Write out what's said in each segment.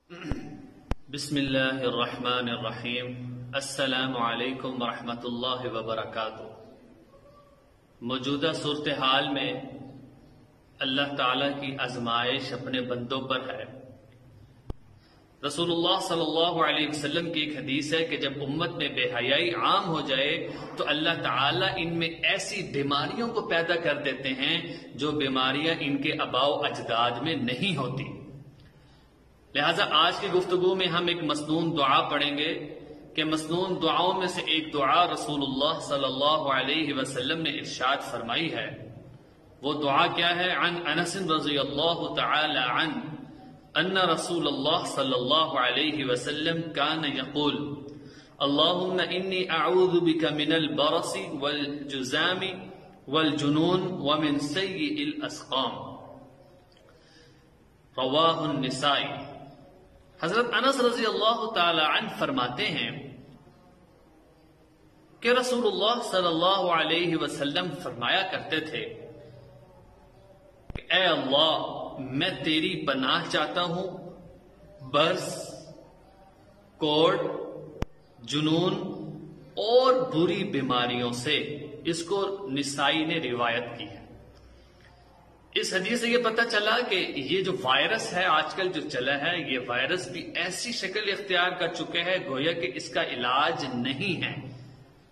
بسم اللہ الرحمن الرحیم۔ السلام علیکم ورحمۃ اللہ وبرکاتہ۔ موجودہ صورتحال میں اللہ تعالیٰ کی آزمائش اپنے بندوں پر ہے۔ رسول اللہ صلی اللہ علیہ وسلم کی ایک حدیث ہے کہ جب امت میں بے حیائی عام ہو جائے تو اللہ تعالیٰ ان میں ایسی بیماریوں کو پیدا کر دیتے ہیں جو بیماریاں ان کے آباء و اجداد میں نہیں ہوتی۔ لہٰذا آج کی گفتگو میں ہم ایک مسنون دعا پڑھیں گے کہ مسنون دعاؤں میں سے ایک دعا رسول اللہ صلی اللہ علیہ وسلم نے ارشاد فرمائی ہے۔ وہ دعا کیا ہے؟ عن انس رضی اللہ تعالی عنہ ان رسول اللہ صلی اللہ علیہ وسلم کان یقول اللہم انی اعوذ بک من البرص والجزام والجنون ومن سیء الاسقام، رواہ النسائی۔ حضرت انس رضی اللہ تعالی عنہ فرماتے ہیں کہ رسول اللہ صلی اللہ علیہ وسلم فرمایا کرتے تھے کہ اے اللہ، میں تیری پناہ چاہتا ہوں برص، کوڑ، جنون اور بری بیماریوں سے۔ اس کو نسائی نے روایت کی ہے۔ اس حدیث سے یہ پتہ چلا کہ یہ جو وائرس ہے آج کل جو چلا ہے، یہ وائرس بھی ایسی شکل اختیار کر چکے ہے گویا کہ اس کا علاج نہیں ہے۔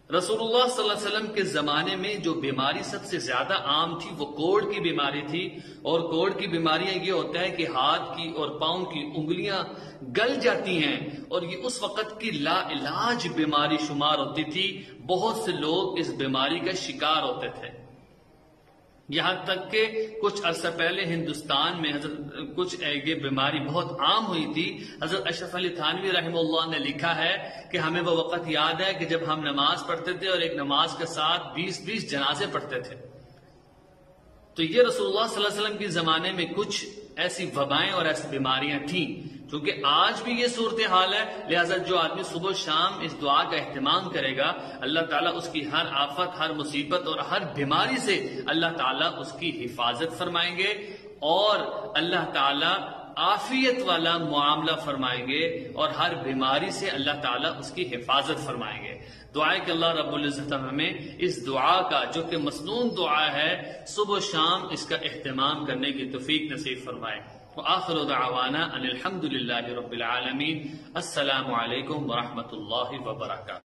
رسول اللہ صلی اللہ علیہ وسلم کے زمانے میں جو بیماری سب سے زیادہ عام تھی وہ کوڑ کی بیماری تھی، اور کوڑ کی بیماریاں یہ ہوتا ہے کہ ہاتھ کی اور پاؤں کی انگلیاں گل جاتی ہیں، اور یہ اس وقت کی لا علاج بیماری شمار ہوتی تھی۔ بہت سے لوگ اس بیماری کا شکار ہوتے تھے، یہاں تک کہ کچھ عرصہ پہلے ہندوستان میں یہ بیماری بہت عام ہوئی تھی۔ حضرت اشرف علی تھانوی رحمہ اللہ نے لکھا ہے کہ ہمیں وہ وقت یاد ہے کہ جب ہم نماز پڑھتے تھے اور ایک نماز کے ساتھ 20 جنازے پڑھتے تھے۔ تو یہ رسول اللہ صلی اللہ علیہ وسلم کے زمانے میں کچھ ایسی وبائیں اور ایسی بیماریاں تھیں۔ چونکہ آج بھی یہ صورتحال ہے، لہٰذا جو آدمی صبح و شام اس دعا کا اہتمام کرے گا، اللہ تعالیٰ اس کی ہر آفت، ہر مصیبت اور ہر بیماری سے اللہ تعالیٰ اس کی حفاظت فرمائیں گے، اور اللہ تعالیٰ عافیت والا معاملہ فرمائیں گے، اور ہر بیماری سے اللہ تعالیٰ اس کی حفاظت فرمائیں گے۔ دعائیں کہ اللہ رب العزت ہمیں اس دعا کا جو کہ مسنون دعا ہے صبح و شام اس کا اہتمام کرنے کی توفیق نصیب فرمائے۔ وآخر دعوانا ان الحمد للہ رب العالمین۔ السلام علیکم ورحمۃ اللہ وبرکاتہ۔